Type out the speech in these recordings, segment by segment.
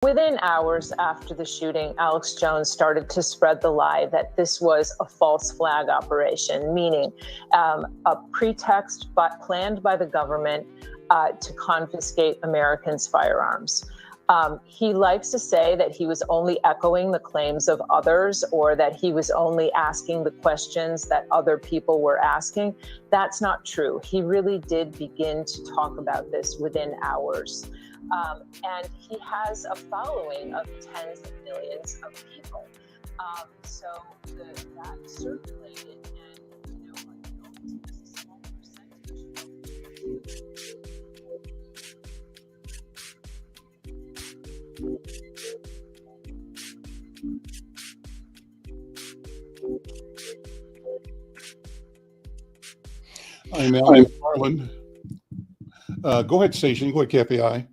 Within hours after the shooting, Alex Jones started to spread the lie that this was a false flag operation, meaning a pretext planned by the government to confiscate Americans' firearms. He likes to say that he was only echoing the claims of others, or that he was only asking the questions that other people were asking. That's not true. He really did begin to talk about this within hours. And he has a following of tens of millions of people. So that circulated, and this is a small percentage. I'm McFarlane. Go ahead, station. Go ahead, KFAI.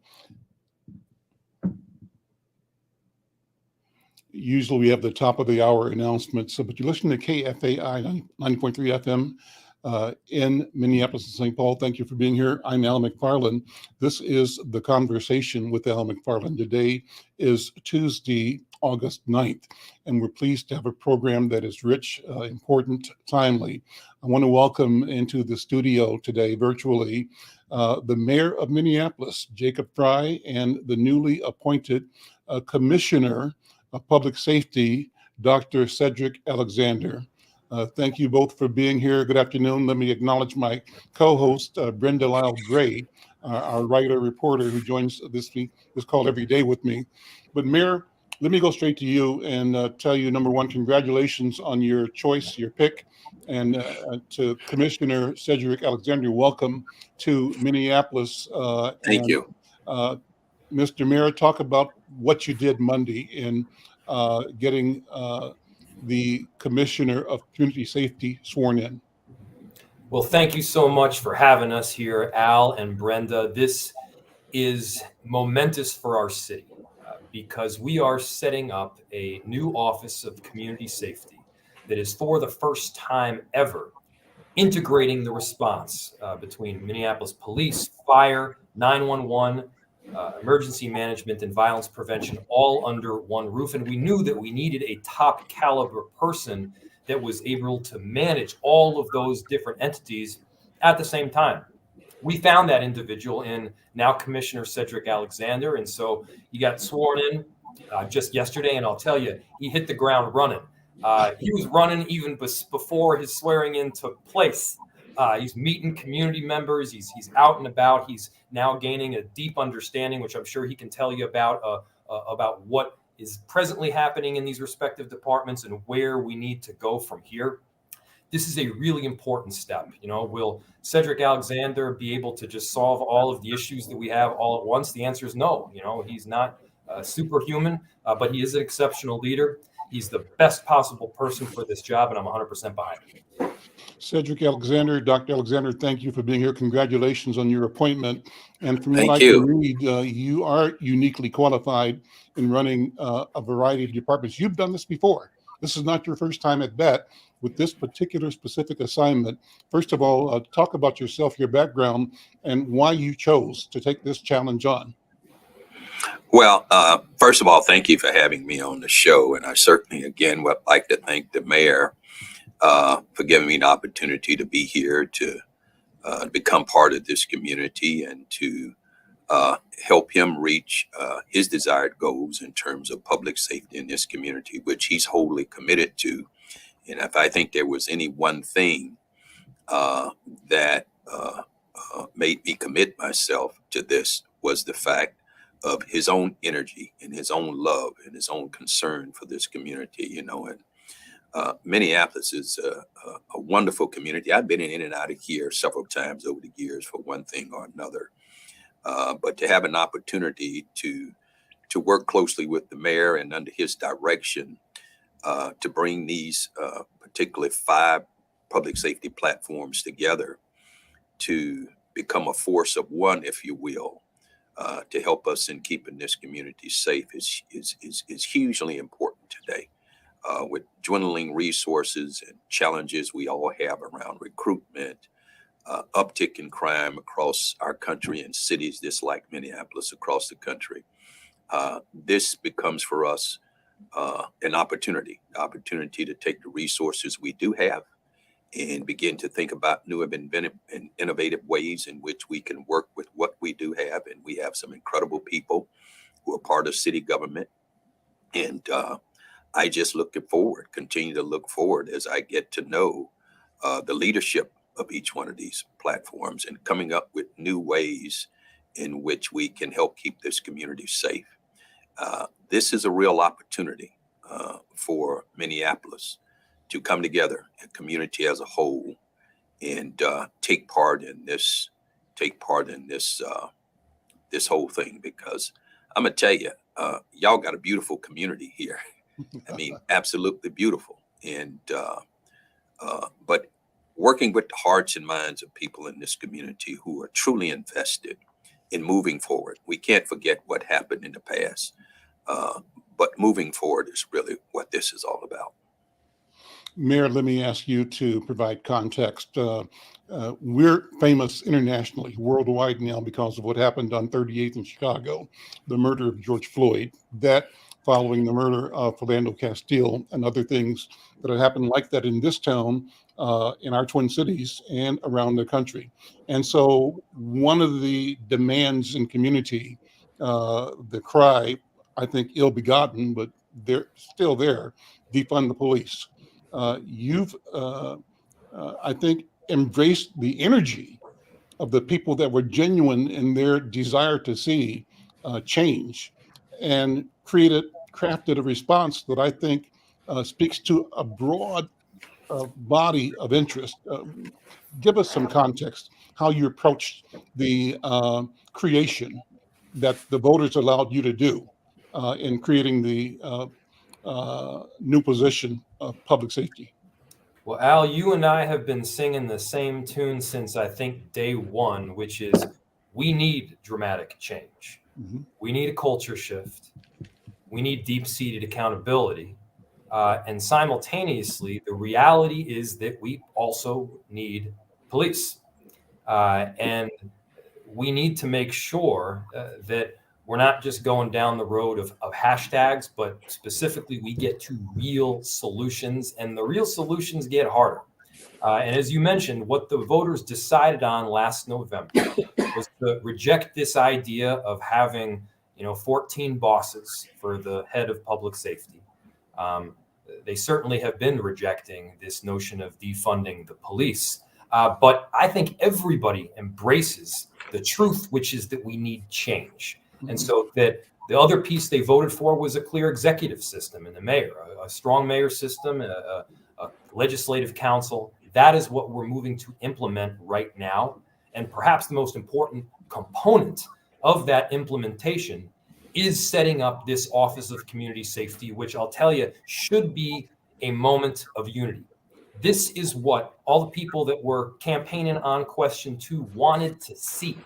Usually we have the top of the hour announcements, but you're listening to KFAI 90.3 FM in Minneapolis and St. Paul. Thank you for being here. I'm Al McFarlane. This is The Conversation with Al McFarlane. Today is Tuesday, August 9th, and we're pleased to have a program that is rich, important, timely. I want to welcome into the studio today, virtually, the mayor of Minneapolis, Jacob FREY, and the newly appointed commissioner of Public Safety, Dr. CEDRIC Alexander. Thank you both for being here. Good afternoon. Let me acknowledge my co-host, Brenda Lyle-Gray, our writer reporter who joins this call every day with me. But Mayor, let me go straight to you and tell you, number one, congratulations on your choice, your pick, and to Commissioner CEDRIC Alexander, welcome to Minneapolis. Thank you. Mr. Mayor, talk about what you did Monday in getting the Commissioner of Community Safety sworn in. Well, thank you so much for having us here, Al and Brenda. This is momentous for our city because we are setting up a new Office of Community Safety that is, for the first time ever, integrating the response between Minneapolis Police, Fire, 911, emergency management, and violence prevention, all under one roof. And we knew that we needed a top caliber person that was able to manage all of those different entities at the same time. We found that individual in now Commissioner CEDRIC Alexander. And so he got sworn in just yesterday. And I'll tell you, he hit the ground running. He was running even before his swearing in took place. He's meeting community members. He's out and about. He's now gaining a deep understanding, which I'm sure he can tell you about what is presently happening in these respective departments and where we need to go from here. This is a really important step. Will CEDRIC Alexander be able to just solve all of the issues that we have all at once? The answer is no. He's not superhuman, but he is an exceptional leader. He's the best possible person for this job, and I'm 100% behind him. CEDRIC Alexander, Dr. Alexander, thank you for being here. Congratulations on your appointment. And from what I can read, you are uniquely qualified in running a variety of departments. You've done this before. This is not your first time at bat with this particular specific assignment. First of all, talk about yourself, your background, and why you chose to take this challenge on. Well, first of all, thank you for having me on the show. And I certainly, again, would like to thank the mayor for giving me the opportunity to be here, to become part of this community, and to help him reach his desired goals in terms of public safety in this community, which he's wholly committed to. And if I think there was any one thing that made me commit myself to this, was the fact of his own energy and his own love and his own concern for this community, and Minneapolis is a wonderful community. I've been in and out of here several times over the years for one thing or another. But to have an opportunity to work closely with the mayor and under his direction to bring these particularly 5 public safety platforms together to become a force of one, if you will, to help us in keeping this community safe is hugely important today. With dwindling resources and challenges we all have around recruitment, uptick in crime across our country and cities just like Minneapolis across the country. this becomes for us an opportunity to take the resources we do have and begin to think about new and innovative ways in which we can work with what we do have. And we have some incredible people who are part of city government. And I just continue to look forward as I get to know the leadership of each one of these platforms and coming up with new ways in which we can help keep this community safe. This is a real opportunity for Minneapolis to come together, a community as a whole, and take part in this this whole thing. Because I'm gonna tell you, y'all got a beautiful community here. I mean, absolutely beautiful. And but working with the hearts and minds of people in this community who are truly invested in moving forward. We can't forget what happened in the past, but moving forward is really what this is all about. Mayor, let me ask you to provide context. We're famous internationally, worldwide now, because of what happened on 38th in Chicago, the murder of George Floyd. That following the murder of Philando Castile and other things that have happened like that in this town, in our Twin Cities and around the country. And so one of the demands in community, the cry, I think ill-begotten, but they're still there, defund the police. You've, I think, embraced the energy of the people that were genuine in their desire to see change and crafted a response that I think speaks to a broad body of interest. Give us some context, how you approached the creation that the voters allowed you to do in creating the new position of public safety. Well, Al, you and I have been singing the same tune since I think day one, which is we need dramatic change. Mm-hmm. We need a culture shift. We need deep-seated accountability. And simultaneously, the reality is that we also need police. And we need to make sure that we're not just going down the road of hashtags, but specifically we get to real solutions, and the real solutions get harder. And as you mentioned, what the voters decided on last November was to reject this idea of having, 14 bosses for the head of public safety. They certainly have been rejecting this notion of defunding the police. But I think everybody embraces the truth, which is that we need change. And so that the other piece they voted for was a clear executive system and the mayor, a strong mayor system, a legislative council. That is what we're moving to implement right now. And perhaps the most important component of that implementation is setting up this Office of Community Safety, which I'll tell you should be a moment of unity. This is what all the people that were campaigning on question 2 wanted to see.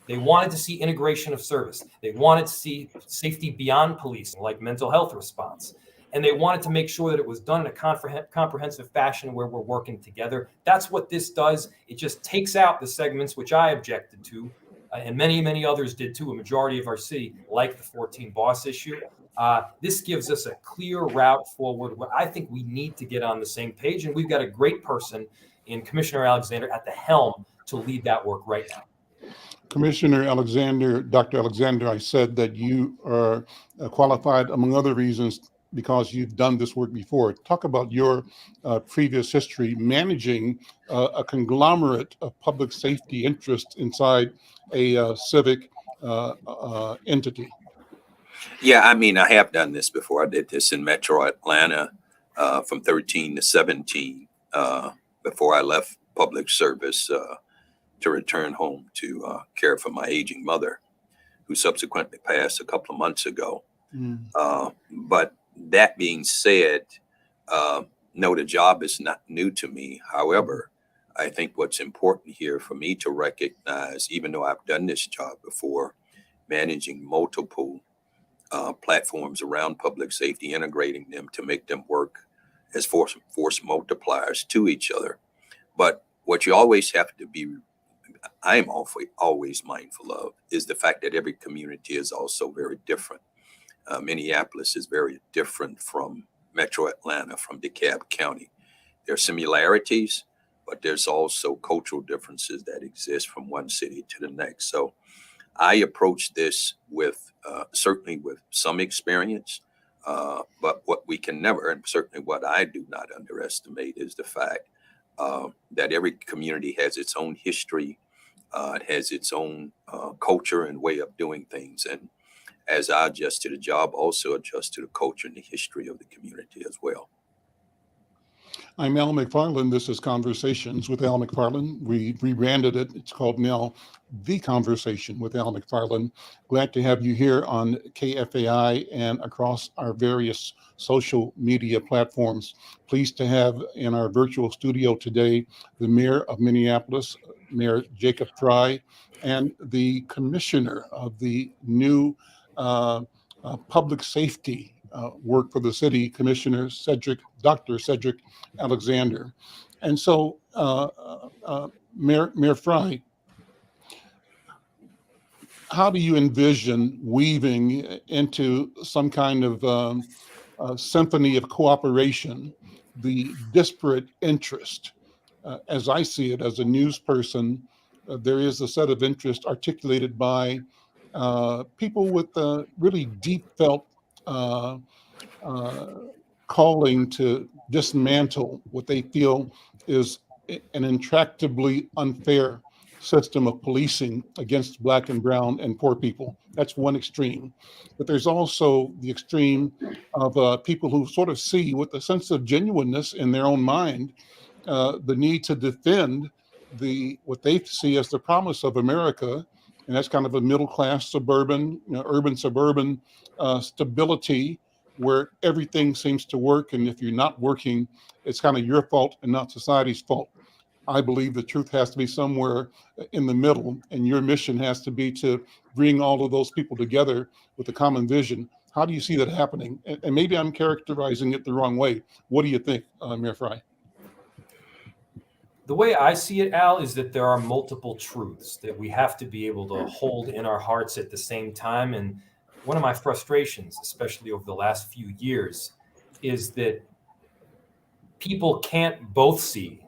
They wanted to see integration of service. They wanted to see safety beyond policing, like mental health response. And they wanted to make sure that it was done in a comprehensive fashion where we're working together. That's what this does. It just takes out the segments which I objected to, and many, many others did too, a majority of our city, like the 14 boss issue. This gives us a clear route forward where I think we need to get on the same page. And we've got a great person in Commissioner Alexander at the helm to lead that work right now. Commissioner Alexander, Dr. Alexander, I said that you are qualified, among other reasons, because you've done this work before. Talk about your previous history managing a conglomerate of public safety interests inside a civic entity. Yeah, I mean, I have done this before. I did this in Metro Atlanta from 13 to 17 before I left public service to return home to care for my aging mother, who subsequently passed a couple of months ago. But that being said, no, the job is not new to me. However, I think what's important here for me to recognize, even though I've done this job before, managing multiple platforms around public safety, integrating them to make them work as force multipliers to each other. But what you always have to be, I am always mindful of, is the fact that every community is also very different. Minneapolis is very different from Metro Atlanta, from DeKalb County. There are similarities, but there's also cultural differences that exist from one city to the next. So I approach this with certainly with some experience, but what we can never, and certainly what I do not underestimate, is the fact that every community has its own history, it has its own culture and way of doing things. And as I adjust to the job, also adjust to the culture and the history of the community as well. I'm Al McFarlane. This is Conversations with Al McFarlane. We rebranded it. It's called now The Conversation with Al McFarlane. Glad to have you here on KFAI and across our various social media platforms. Pleased to have in our virtual studio today the Mayor of Minneapolis, Mayor Jacob FREY, and the Commissioner of the new Public Safety work for the city, Commissioner Dr. Cedric Alexander. And so, Mayor FREY, how do you envision weaving into some kind of symphony of cooperation the disparate interest? As I see it, as a news person, there is a set of interest articulated by people with really deep felt calling to dismantle what they feel is an intractably unfair system of policing against Black and brown and poor people. That's one extreme. But there's also the extreme of people who sort of see with a sense of genuineness in their own mind the need to defend what they see as the promise of America. And that's kind of a middle-class suburban, urban-suburban stability where everything seems to work. And if you're not working, it's kind of your fault and not society's fault. I believe the truth has to be somewhere in the middle, and your mission has to be to bring all of those people together with a common vision. How do you see that happening? And maybe I'm characterizing it the wrong way. What do you think, Mayor FREY? The way I see it, Al, is that there are multiple truths that we have to be able to hold in our hearts at the same time. And one of my frustrations, especially over the last few years, is that people can't both see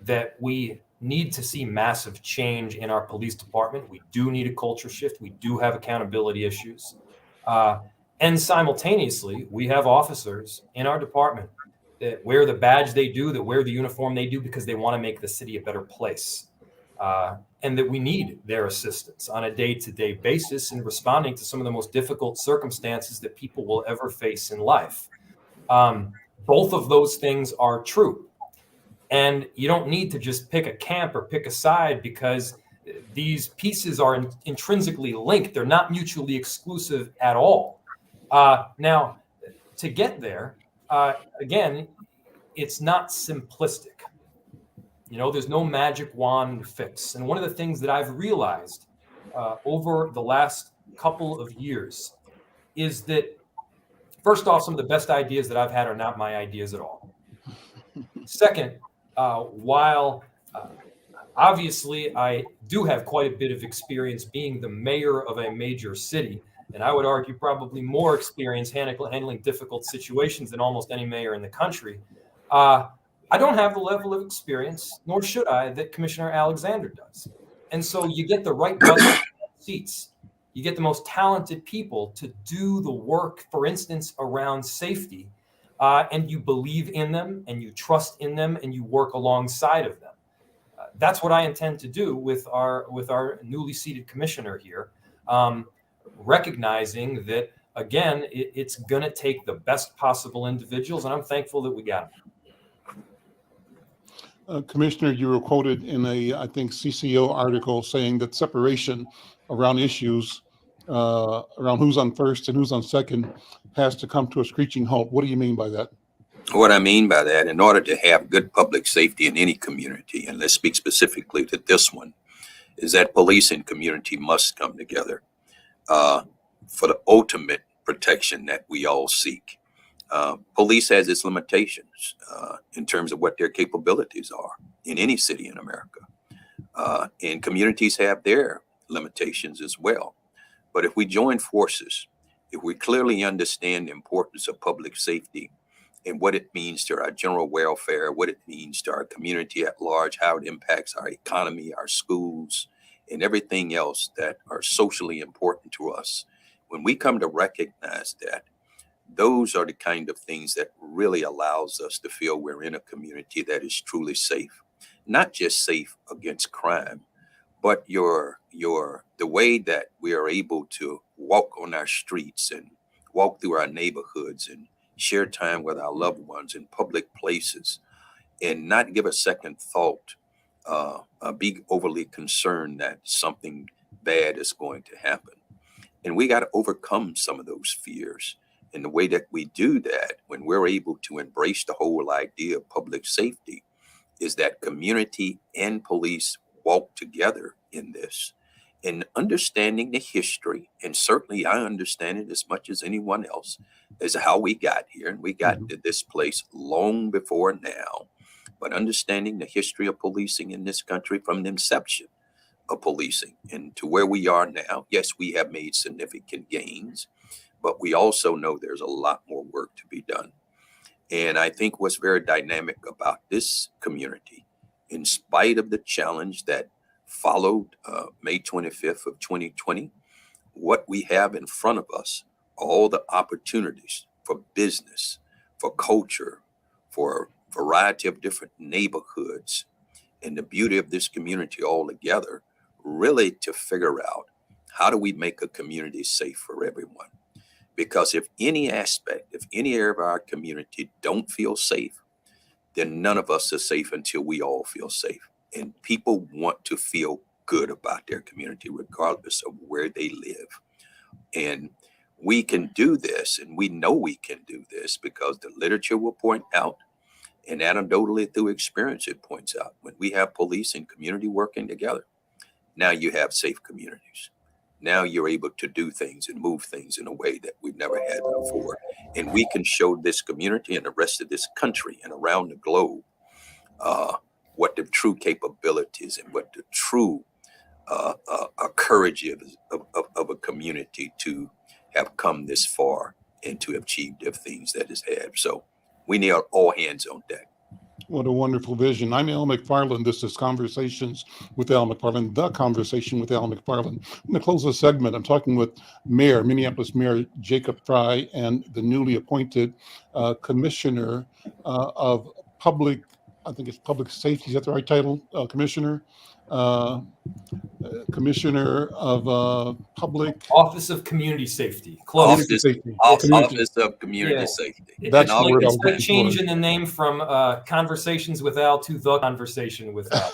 that we need to see massive change in our police department. We do need a culture shift. We do have accountability issues. And simultaneously, we have officers in our department that wear the badge they do, that wear the uniform they do because they want to make the city a better place. And that we need their assistance on a day-to-day basis in responding to some of the most difficult circumstances that people will ever face in life. Both of those things are true. And you don't need to just pick a camp or pick a side because these pieces are intrinsically linked. They're not mutually exclusive at all. Now, to get there, again, it's not simplistic. There's no magic wand fix. And one of the things that I've realized over the last couple of years is that, first off, some of the best ideas that I've had are not my ideas at all. Second, while obviously I do have quite a bit of experience being the mayor of a major city, and I would argue probably more experience handling difficult situations than almost any mayor in the country, I don't have the level of experience, nor should I, that Commissioner Alexander does. And so you get the right seats. You get the most talented people to do the work, for instance, around safety, and you believe in them, and you trust in them, and you work alongside of them. That's what I intend to do with our newly seated commissioner here, recognizing that, again, it's going to take the best possible individuals, and I'm thankful that we got them. Commissioner, you were quoted in I think, CCO article saying that separation around issues, around who's on first and who's on second, has to come to a screeching halt. What do you mean by that? What I mean by that, in order to have good public safety in any community, and let's speak specifically to this one, is that police and community must come together for the ultimate protection that we all seek. Police has its limitations in terms of what their capabilities are in any city in America. And communities have their limitations as well. But if we join forces, if we clearly understand the importance of public safety and what it means to our general welfare, what it means to our community at large, how it impacts our economy, our schools, and everything else that are socially important to us, when we come to recognize that, those are the kind of things that really allows us to feel we're in a community that is truly safe, not just safe against crime, but the way that we are able to walk on our streets and walk through our neighborhoods and share time with our loved ones in public places and not give a second thought, be overly concerned that something bad is going to happen. And we got to overcome some of those fears. And the way that we do that, when we're able to embrace the whole idea of public safety, is that community and police walk together in this. And understanding the history, and certainly I understand it as much as anyone else, is how we got here. And we got to this place long before now. But understanding the history of policing in this country from the inception of policing and to where we are now, yes, we have made significant gains, but we also know there's a lot more work to be done. And I think what's very dynamic about this community, in spite of the challenge that followed May 25th of 2020, what we have in front of us, all the opportunities for business, for culture, for a variety of different neighborhoods, and the beauty of this community all together, really to figure out how do we make a community safe for everyone? Because if any aspect, if any area of our community don't feel safe, then none of us are safe until we all feel safe. And people want to feel good about their community, regardless of where they live. And we can do this, and we know we can do this because the literature will point out, and anecdotally through experience, it points out, when we have police and community working together, now you have safe communities. Now you're able to do things and move things in a way that we've never had before. And we can show this community and the rest of this country and around the globe what the true capabilities and what the true courage is of a community to have come this far and to achieve the things that it's had. So we need all hands on deck. What a wonderful vision. I'm Al McFarlane. This is Conversations with Al McFarlane, the Conversation with Al McFarlane. I'm going to close this segment. I'm talking with Minneapolis Mayor Jacob FREY and the newly appointed Commissioner of Public, I think it's Public Safety. Is that the right title? Commissioner? Commissioner of Public Office of Community Safety. Close. Office of Community Safety. That's the word. It's like changing the name from Conversations with Al to The Conversation with Al.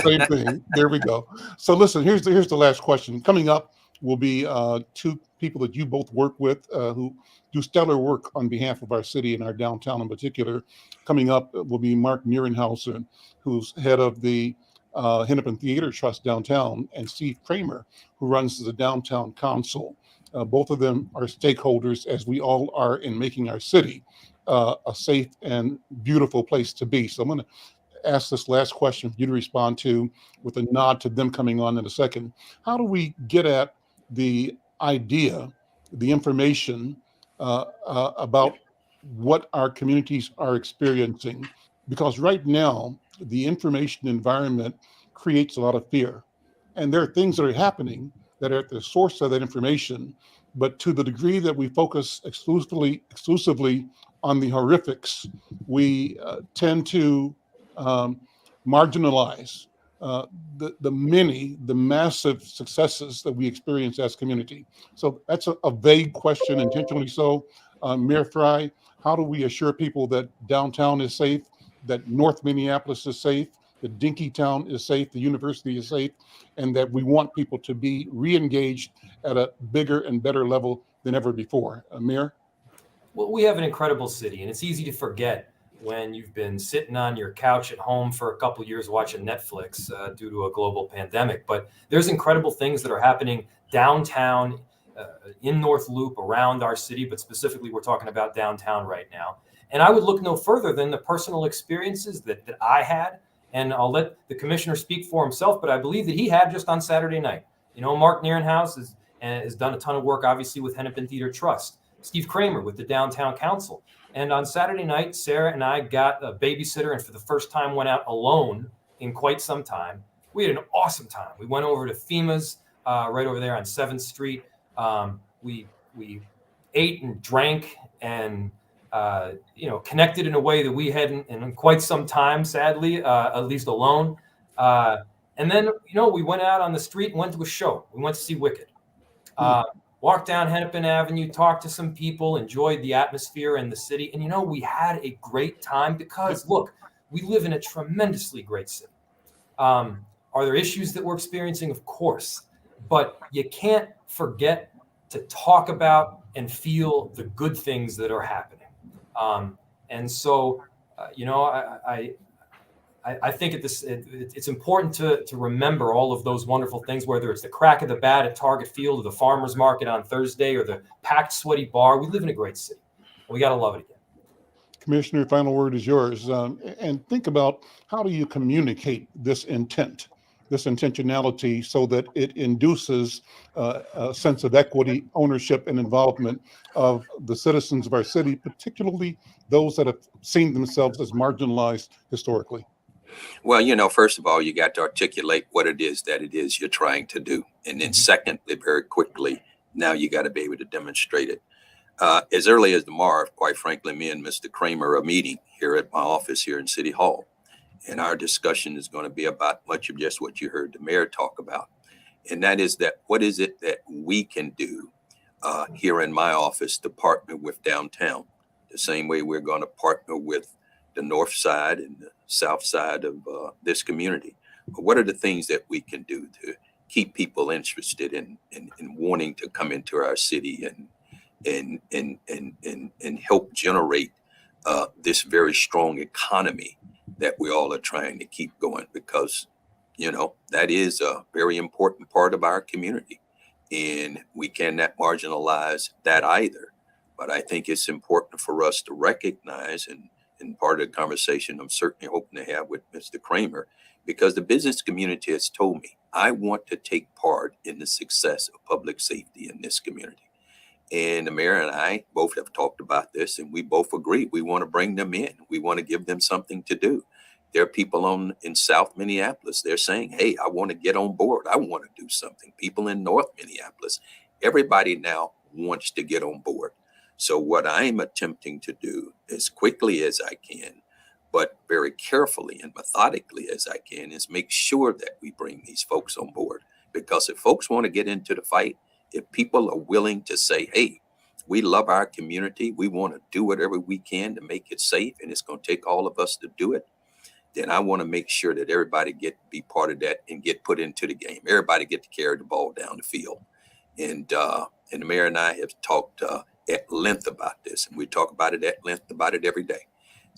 Same thing. There we go. So listen, here's the last question. Coming up will be two people that you both work with who do stellar work on behalf of our city and our downtown in particular. Coming up will be Mark Nierenhauser, who's head of the Hennepin Theater Trust downtown, and Steve CRAMER, who runs the Downtown Council. Both of them are stakeholders, as we all are, in making our city a safe and beautiful place to be. So I'm going to ask this last question for you to respond to with a nod to them coming on in a second. How do we get at the idea, the information about what our communities are experiencing? Because right now, the information environment creates a lot of fear. And there are things that are happening that are at the source of that information. But to the degree that we focus exclusively on the horrifics, we tend to marginalize the massive successes that we experience as community. So that's a vague question, intentionally so. Mayor FREY, how do we assure people that downtown is safe, that North Minneapolis is safe, that Dinkytown is safe, the university is safe, and that we want people to be re-engaged at a bigger and better level than ever before? Mayor? Well, we have an incredible city, and it's easy to forget when you've been sitting on your couch at home for a couple of years watching Netflix due to a global pandemic. But there's incredible things that are happening downtown, in North Loop, around our city, but specifically we're talking about downtown right now. And I would look no further than the personal experiences that I had. And I'll let the commissioner speak for himself, but I believe that he had just on Saturday night. You know, Mark Nierenhauser and has done a ton of work, obviously, with Hennepin Theater Trust. Steve CRAMER with the Downtown Council. And on Saturday night, Sarah and I got a babysitter, and for the first time went out alone in quite some time. We had an awesome time. We went over to FEMA's right over there on 7th Street. We ate and drank and connected in a way that we hadn't in quite some time, sadly, at least alone. And then, we went out on the street and went to a show. We went to see Wicked. Walked down Hennepin Avenue, talked to some people, enjoyed the atmosphere in the city. And, we had a great time because, look, we live in a tremendously great city. Are there issues that we're experiencing? Of course. But you can't forget to talk about and feel the good things that are happening. And so, I think it's important to remember all of those wonderful things, whether it's the crack of the bat at Target Field or the farmer's market on Thursday or the packed, sweaty bar. We live in a great city. We got to love it again. Commissioner, final word is yours. And think about, how do you communicate this intent, this intentionality, so that it induces a sense of equity, ownership, and involvement of the citizens of our city, particularly those that have seen themselves as marginalized historically? Well, first of all, you got to articulate what it is you're trying to do. And then secondly, very quickly, now you got to be able to demonstrate it. As early as tomorrow, quite frankly, me and Mr. CRAMER are meeting here at my office here in City Hall. And our discussion is going to be about much of just what you heard the mayor talk about. And that is that, what is it that we can do here in my office to partner with downtown, the same way we're going to partner with the north side and the south side of this community. But what are the things that we can do to keep people interested in wanting to come into our city and help generate this very strong economy that we all are trying to keep going? Because, that is a very important part of our community, and we cannot marginalize that either. But I think it's important for us to recognize, and part of the conversation I'm certainly hoping to have with Mr. CRAMER, because the business community has told me, I want to take part in the success of public safety in this community. And the mayor and I both have talked about this, and we both agree. We want to bring them in. We want to give them something to do. There are people in South Minneapolis. They're saying, hey, I want to get on board. I want to do something. People in North Minneapolis, everybody now wants to get on board. So what I'm attempting to do as quickly as I can, but very carefully and methodically as I can, is make sure that we bring these folks on board. Because if folks want to get into the fight, if people are willing to say, hey, we love our community, we want to do whatever we can to make it safe, and it's going to take all of us to do it, then I want to make sure that everybody be part of that and get put into the game. Everybody get to carry the ball down the field. And the mayor and I have talked at length about this, and we talk about it at length about it every day.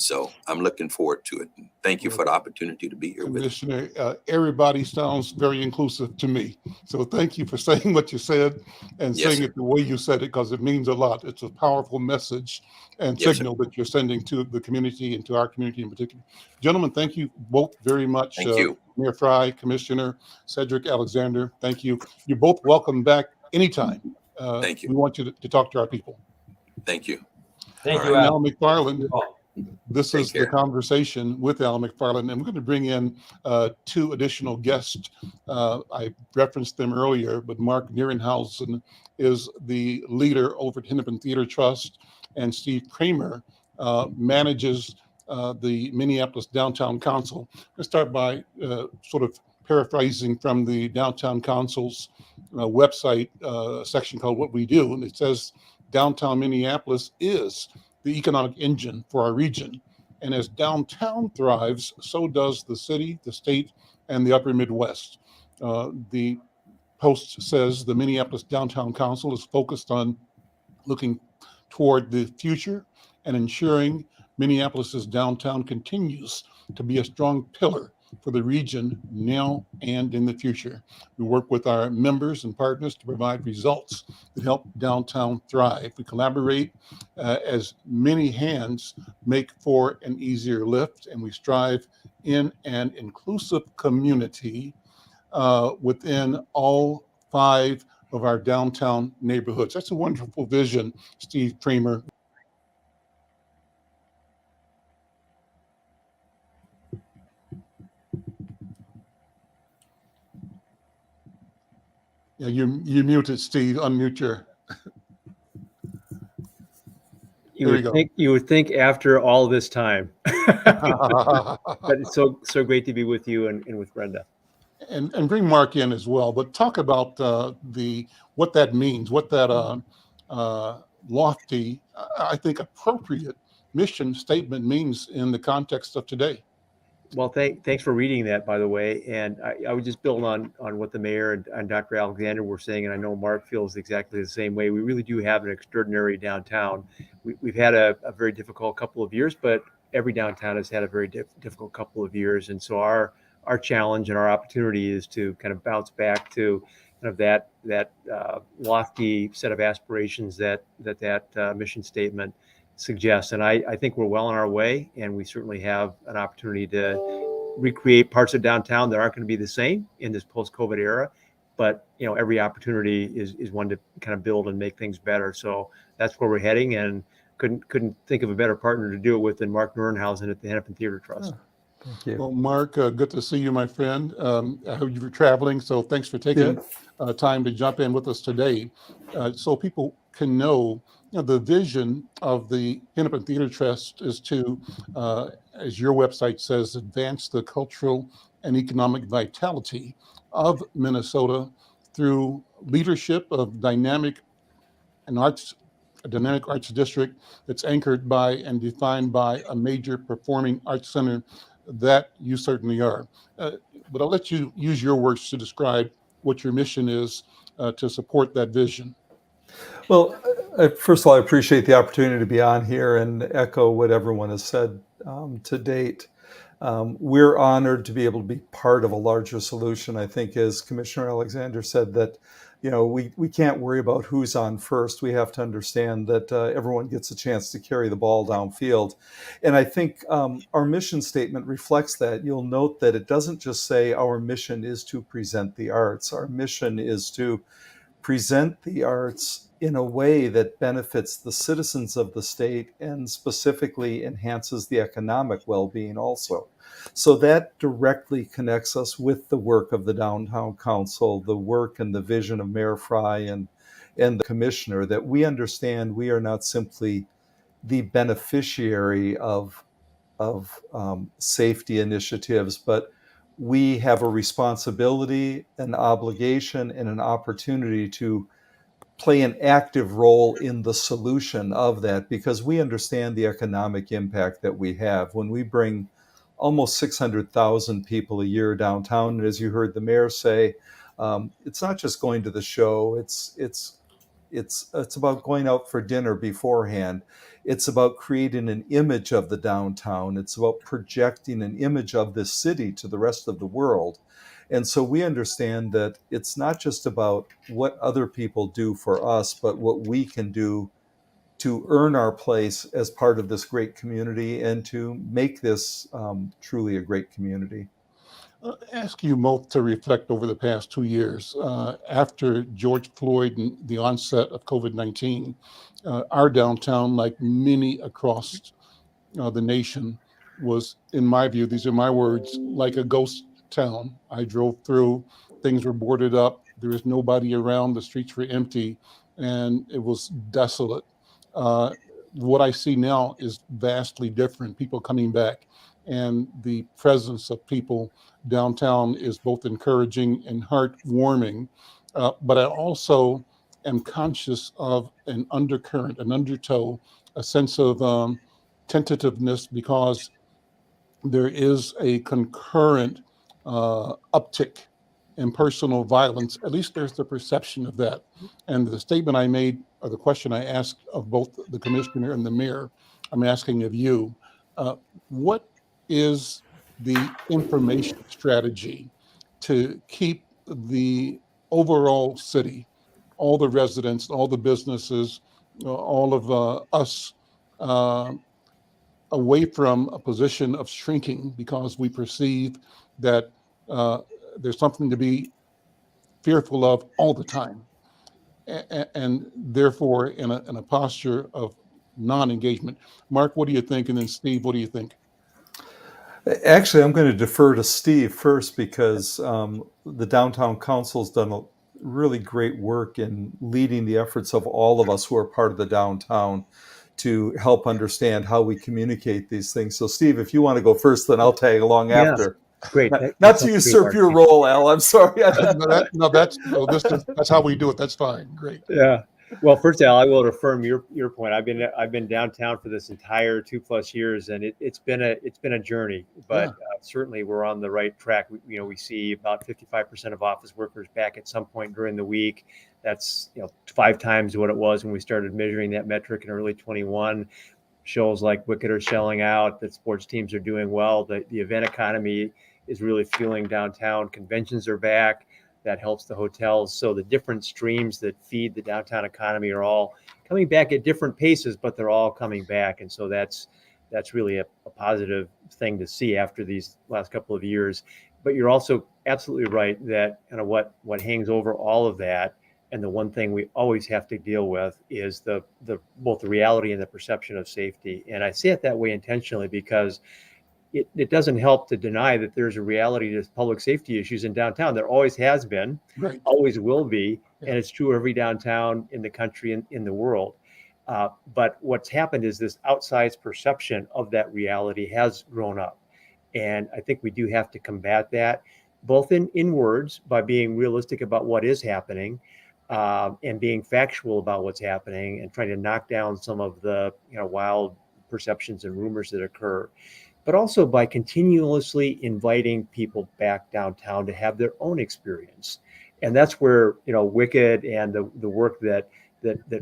So I'm looking forward to it. And thank you for the opportunity to be here with you. Commissioner, everybody sounds very inclusive to me. So thank you for saying what you said and saying it the way you said it, because it means a lot. It's a powerful message and signal that you're sending to the community and to our community in particular. Gentlemen, thank you both very much. Thank you. Mayor FREY, Commissioner CEDRIC Alexander, thank you. You're both welcome back anytime. Thank you. We want you to talk to our people. Thank you. Thank you, Al Al. McFarlane. This Take is care. the conversation with Al McFarlane, and we're going to bring in two additional guests. I referenced them earlier, but Mark Nierenhausen is the leader over at Hennepin Theater Trust, and Steve CRAMER manages the Minneapolis Downtown Council. Let's start by sort of paraphrasing from the Downtown Council's website section called What We Do, and it says, downtown Minneapolis is the economic engine for our region. And as downtown thrives, so does the city, the state, and the upper Midwest. The Post says the Minneapolis Downtown Council is focused on looking toward the future and ensuring Minneapolis's downtown continues to be a strong pillar for the region now and in the future. We work with our members and partners to provide results that help downtown thrive. We collaborate as many hands make for an easier lift, and we strive in an inclusive community within all 5 of our downtown neighborhoods. That's a wonderful vision, Steve CRAMER. Yeah, you're muted, Steve. Unmute your. You would think after all this time, but it's so great to be with you and with Brenda. And bring Mark in as well. But talk about what that means, what that lofty, I think appropriate mission statement means in the context of today. Well, thanks for reading that, by the way. And I would just build on what the mayor and Dr. Alexander were saying, and I know Mark feels exactly the same way. We really do have an extraordinary downtown. We've had a very difficult couple of years, but every downtown has had a very difficult couple of years. And so our challenge and our opportunity is to kind of bounce back to kind of that lofty set of aspirations that mission statement suggests. And I think we're well on our way, and we certainly have an opportunity to recreate parts of downtown that aren't going to be the same in this post-COVID era. But every opportunity is one to kind of build and make things better. So that's where we're heading, and couldn't think of a better partner to do it with than Mark Nurenhausen at the Hennepin Theater Trust. Thank you. Well, Mark, good to see you, my friend. I heard you were traveling, so thanks for taking time to jump in with us today, so people can know, the vision of the Hennepin Theater Trust is to, as your website says, advance the cultural and economic vitality of Minnesota through leadership of a dynamic arts district that's anchored by and defined by a major performing arts center that you certainly are. But I'll let you use your words to describe what your mission is to support that vision. Well, first of all, I appreciate the opportunity to be on here and echo what everyone has said to date. We're honored to be able to be part of a larger solution. I think, as Commissioner Alexander said, that we can't worry about who's on first. We have to understand that everyone gets a chance to carry the ball downfield. And I think our mission statement reflects that. You'll note that it doesn't just say our mission is to present the arts. Our mission is to present the arts in a way that benefits the citizens of the state and specifically enhances the economic well-being also. So that directly connects us with the work of the Downtown Council, the work and the vision of Mayor FREY and the commissioner, that we understand we are not simply the beneficiary of safety initiatives, but we have a responsibility, an obligation, and an opportunity to play an active role in the solution of that, because we understand the economic impact that we have when we bring almost 600,000 people a year downtown. And as you heard the mayor say, it's not just going to the show. It's about going out for dinner beforehand. It's about creating an image of the downtown. It's about projecting an image of this city to the rest of the world. And so we understand that it's not just about what other people do for us, but what we can do to earn our place as part of this great community and to make this truly a great community. Ask you both to reflect over the past 2 years. After George Floyd and the onset of COVID-19, our downtown, like many across the nation, was, in my view, these are my words, like a ghost town. I drove through, things were boarded up, there was nobody around, the streets were empty, and it was desolate. What I see now is vastly different, people coming back, and the presence of people downtown is both encouraging and heartwarming. But I also am conscious of an undercurrent, an undertow, a sense of tentativeness, because there is a concurrent uptick in personal violence. At least there's the perception of that. And the statement I made, or the question I asked of both the commissioner and the mayor, I'm asking of you, what is the information strategy to keep the overall city, all the residents, all the businesses, all of us away from a position of shrinking because we perceive that there's something to be fearful of all the time? and therefore in a posture of non-engagement. Mark, what do you think? And then Steve, what do you think? Actually, I'm going to defer to Steve first because the Downtown Council's done a really great work in leading the efforts of all of us who are part of the downtown to help understand how we communicate these things. So, Steve, if you want to go first, then I'll tag along Yeah. after. Great. Not to usurp your role, Al. I'm sorry. That's how we do it. That's fine. Great. Yeah. Well, first, Al, I will affirm your point. I've been downtown for this entire 2+ years, and it's been a journey, but certainly we're on the right track. We see about 55% of office workers back at some point during the week. That's 5 times what it was when we started measuring that metric in early 21. Shows like Wicked are selling out. That sports teams are doing well. The event economy is really fueling downtown. Conventions are back. That helps the hotels. So the different streams that feed the downtown economy are all coming back at different paces, but they're all coming back. And so that's really a positive thing to see after these last couple of years. But you're also absolutely right that kind of what hangs over all of that, and the one thing we always have to deal with is the both the reality and the perception of safety. And I say it that way intentionally because it doesn't help to deny that there's a reality to public safety issues in downtown. There always has been, Right. always will be, and it's true every downtown in the country and in the world. But what's happened is this outsized perception of that reality has grown up. And I think we do have to combat that, both in words by being realistic about what is happening, and being factual about what's happening, and trying to knock down some of the wild perceptions and rumors that occur, but also by continuously inviting people back downtown to have their own experience. And that's where Wicked and the work that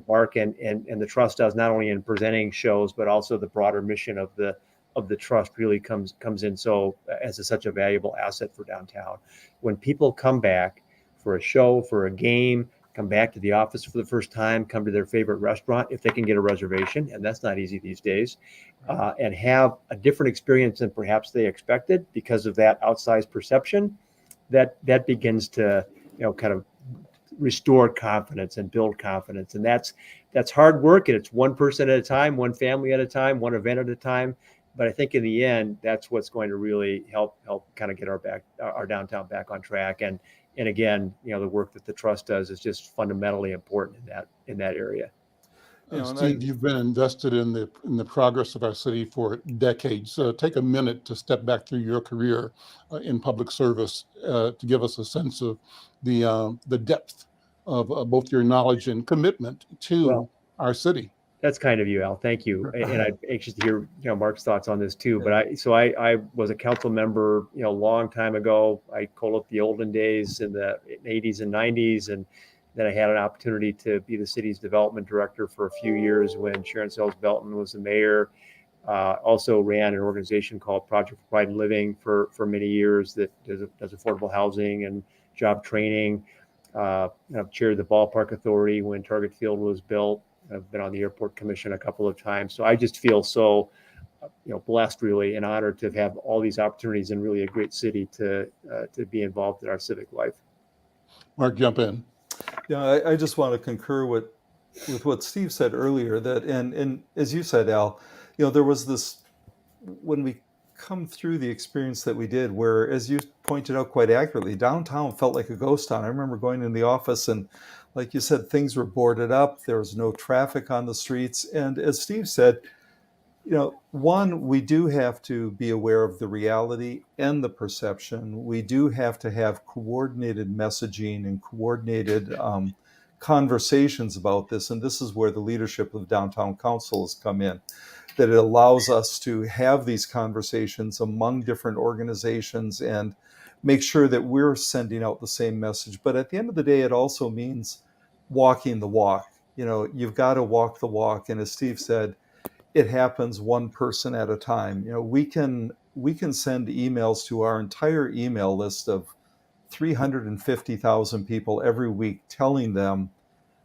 Mark and the Trust does, not only in presenting shows, but also the broader mission of the Trust really comes in so as such a valuable asset for downtown. When people come back for a show, for a game, come back to the office for the first time, come to their favorite restaurant, if they can get a reservation, and that's not easy these days, and have a different experience than perhaps they expected because of that outsized perception, that begins to kind of restore confidence and build confidence. And that's hard work, and it's one person at a time, one family at a time, one event at a time. But I think in the end, that's what's going to really help kind of get our downtown back on track. And again, the work that the Trust does is just fundamentally important in that area. Steve, you've been invested in the progress of our city for decades. Take a minute to step back through your career in public service to give us a sense of the depth of both your knowledge and commitment to our city. That's kind of you, Al. Thank you. And I'm anxious to hear Mark's thoughts on this too. But I was a council member, a long time ago. I called it the olden days in the 80s and 90s. And then I had an opportunity to be the city's development director for a few years when Sharon Sells Belton was the mayor. Also ran an organization called Project for Pride in Living for many years that does affordable housing and job training. I've chaired the ballpark authority when Target Field was built. I've been on the airport commission a couple of times. So I just feel so, blessed really and honored to have all these opportunities in really a great city to be involved in our civic life. Mark, jump in. Yeah, I just want to concur with what Steve said earlier, that, and as you said, Al, there was this, when we come through the experience that we did, where, as you pointed out quite accurately, downtown felt like a ghost town. I remember going in the office and, like you said, things were boarded up. There was no traffic on the streets. And as Steve said, one, we do have to be aware of the reality and the perception. We do have to have coordinated messaging and coordinated conversations about this. And this is where the leadership of Downtown Council has come in, that it allows us to have these conversations among different organizations and make sure that we're sending out the same message. But at the end of the day, it also means walking the walk. You've got to walk the walk. And as Steve said, it happens one person at a time. We can send emails to our entire email list of 350,000 people every week, telling them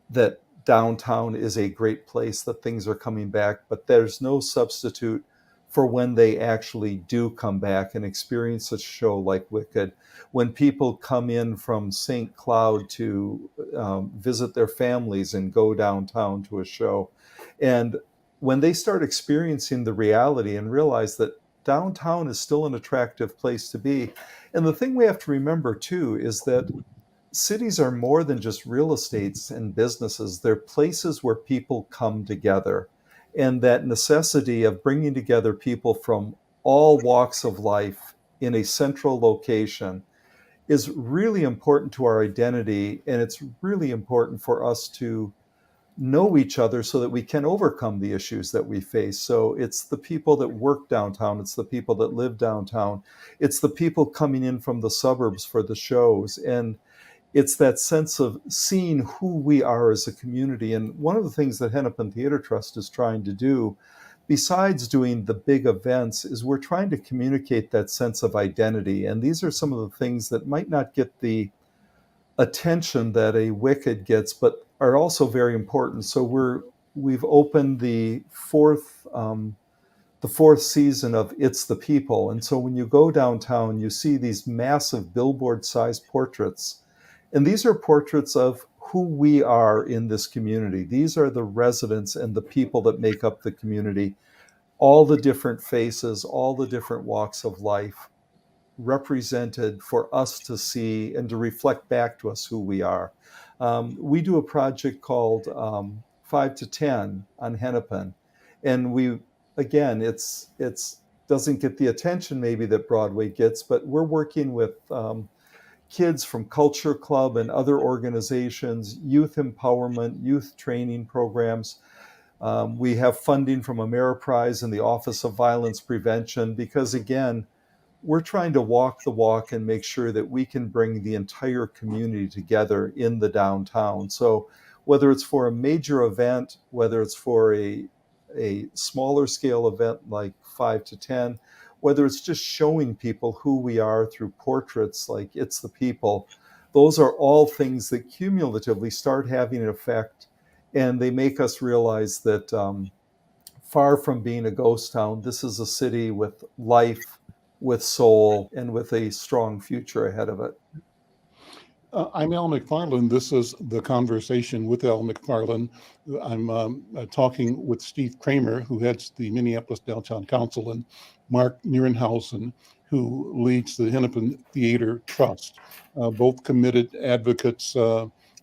that downtown is a great place, that things are coming back, but there's no substitute for when they actually do come back and experience a show like Wicked. When people come in from St. Cloud to visit their families and go downtown to a show. And when they start experiencing the reality and realize that downtown is still an attractive place to be. And the thing we have to remember too is that cities are more than just real estates and businesses. They're places where people come together. And that necessity of bringing together people from all walks of life in a central location is really important to our identity. And it's really important for us to know each other so that we can overcome the issues that we face. So it's the people that work downtown, it's the people that live downtown, it's the people coming in from the suburbs for the shows. And it's that sense of seeing who we are as a community. And one of the things that Hennepin Theater Trust is trying to do, besides doing the big events, is we're trying to communicate that sense of identity. And these are some of the things that might not get the attention that a Wicked gets, but are also very important. So we've opened the fourth season of It's the People. And so when you go downtown, you see these massive billboard-sized portraits. And these are portraits of who we are in this community. These are the residents and the people that make up the community. All the different faces, all the different walks of life represented for us to see and to reflect back to us who we are. We do a project called 5 to 10 on Hennepin. And it's doesn't get the attention maybe that Broadway gets, but we're working with kids from Culture Club and other organizations, youth empowerment, youth training programs. We have funding from Ameriprise and the Office of Violence Prevention, because again, we're trying to walk the walk and make sure that we can bring the entire community together in the downtown. So whether it's for a major event, whether it's for a smaller scale event like 5 to 10, whether it's just showing people who we are through portraits like It's the People, those are all things that cumulatively start having an effect, and they make us realize that far from being a ghost town, this is a city with life, with soul, and with a strong future ahead of it. I'm Al McFarlane. This is The Conversation with Al McFarlane. I'm talking with Steve CRAMER, who heads the Minneapolis Downtown Council, and Mark Nierenhausen, who leads the Hennepin Theater Trust, both committed advocates,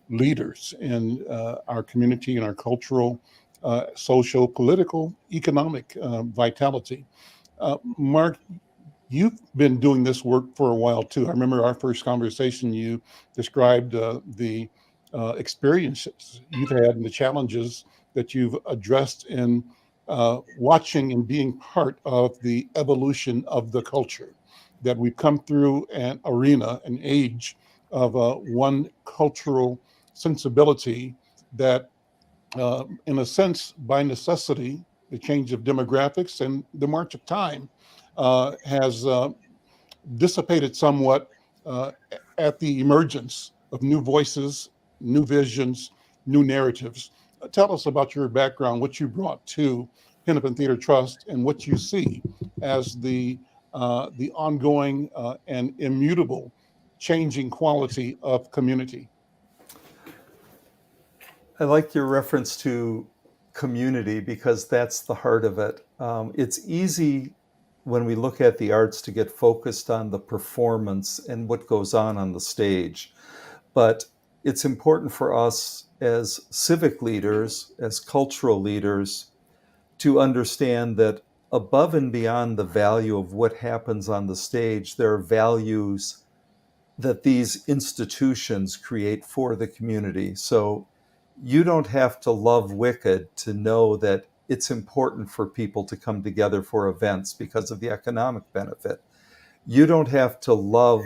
leaders in our community and our cultural, social, political, economic vitality. Mark, you've been doing this work for a while too. I remember our first conversation, you described the experiences you've had and the challenges that you've addressed in watching and being part of the evolution of the culture, that we've come through an arena, an age of one cultural sensibility that, in a sense, by necessity, the change of demographics and the march of time has dissipated somewhat at the emergence of new voices, new visions, new narratives. Tell us about your background, what you brought to Hennepin Theater Trust, and what you see as the ongoing and immutable changing quality of community. I like your reference to community, because that's the heart of it. It's easy when we look at the arts to get focused on the performance and what goes on the stage. But it's important for us as civic leaders, as cultural leaders, to understand that above and beyond the value of what happens on the stage, there are values that these institutions create for the community. So you don't have to love Wicked to know that it's important for people to come together for events because of the economic benefit. You don't have to love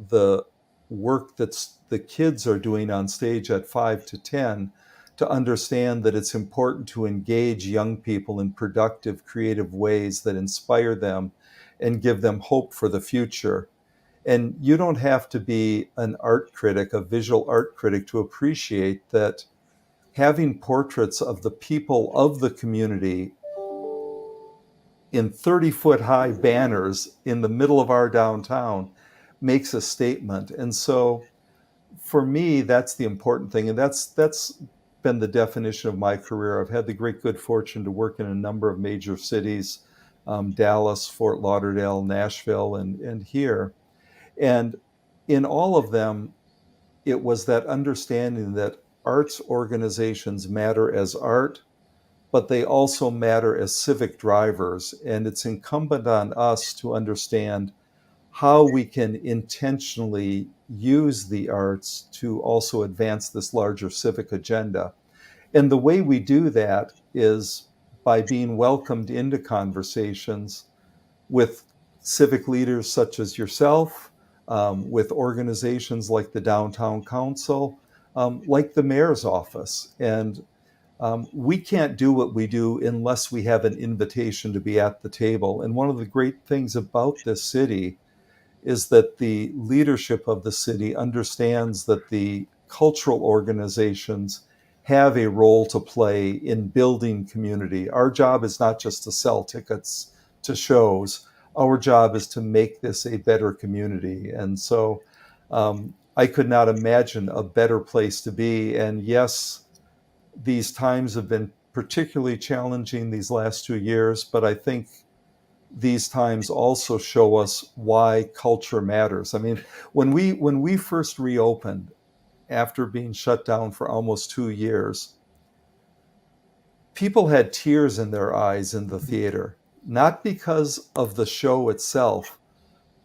the work that the kids are doing on stage at 5 to 10 to understand that it's important to engage young people in productive, creative ways that inspire them and give them hope for the future. And you don't have to be an art critic, a visual art critic, to appreciate that having portraits of the people of the community in 30-foot high banners in the middle of our downtown makes a statement. And so for me, that's the important thing. And that's been the definition of my career. I've had the great good fortune to work in a number of major cities, Dallas, Fort Lauderdale, Nashville, and here. And in all of them, it was that understanding that arts organizations matter as art, but they also matter as civic drivers. And it's incumbent on us to understand how we can intentionally use the arts to also advance this larger civic agenda. And the way we do that is by being welcomed into conversations with civic leaders such as yourself, with organizations like the Downtown Council, like the mayor's office. And we can't do what we do unless we have an invitation to be at the table. And one of the great things about this city is that the leadership of the city understands that the cultural organizations have a role to play in building community. Our job is not just to sell tickets to shows. Our job is to make this a better community. And so I could not imagine a better place to be. And yes, these times have been particularly challenging these last 2 years, but I think these times also show us why culture matters. I mean, when we first reopened after being shut down for almost 2 years, people had tears in their eyes in the theater, not because of the show itself,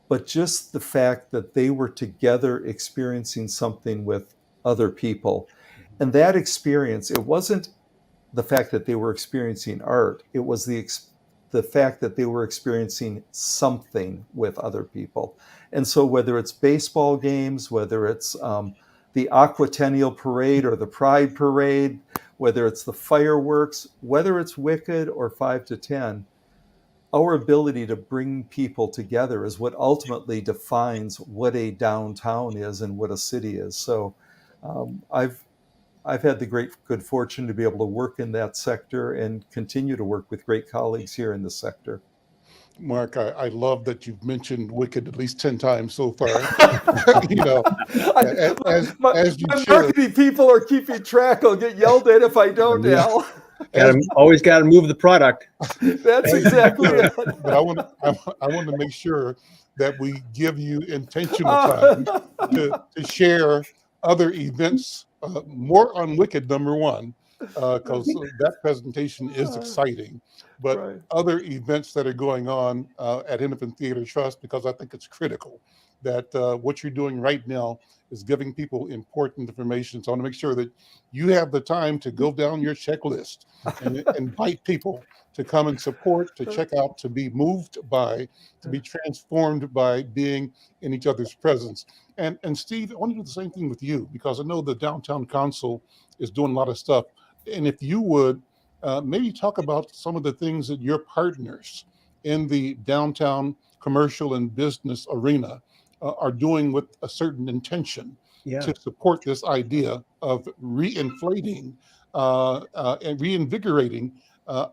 but just the fact that they were together experiencing something with other people. And that experience, it wasn't the fact that they were experiencing art, it was the fact that they were experiencing something with other people. And so whether it's baseball games, whether it's the Aquatennial Parade or the Pride Parade, whether it's the fireworks, whether it's Wicked or 5 to 10, our ability to bring people together is what ultimately defines what a downtown is and what a city is. So I've had the great good fortune to be able to work in that sector and continue to work with great colleagues here in the sector. Mark, I love that you've mentioned Wicked at least 10 times so far. You know, as you my should. marketing people are keeping track. I'll get yelled at if I don't, Al. Always got to move the product. That's exactly it. But I want to make sure that we give you intentional time to share other events, more on Wicked, number one, because that presentation is exciting, but Right. other events that are going on at Hennepin Theater Trust, because I think it's critical that what you're doing right now is giving people important information. So I want to make sure that you have the time to go down your checklist and invite people to come and support, to check out, to be moved by, to be transformed by being in each other's presence. And Steve, I want to do the same thing with you, because I know the Downtown Council is doing a lot of stuff. And if you would maybe talk about some of the things that your partners in the downtown commercial and business arena are doing with a certain intention to support this idea of reinflating and reinvigorating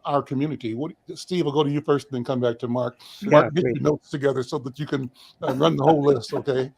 our community. Steve, I'll go to you first and then come back to Mark. Mark, get your notes together so that you can run the whole list, okay?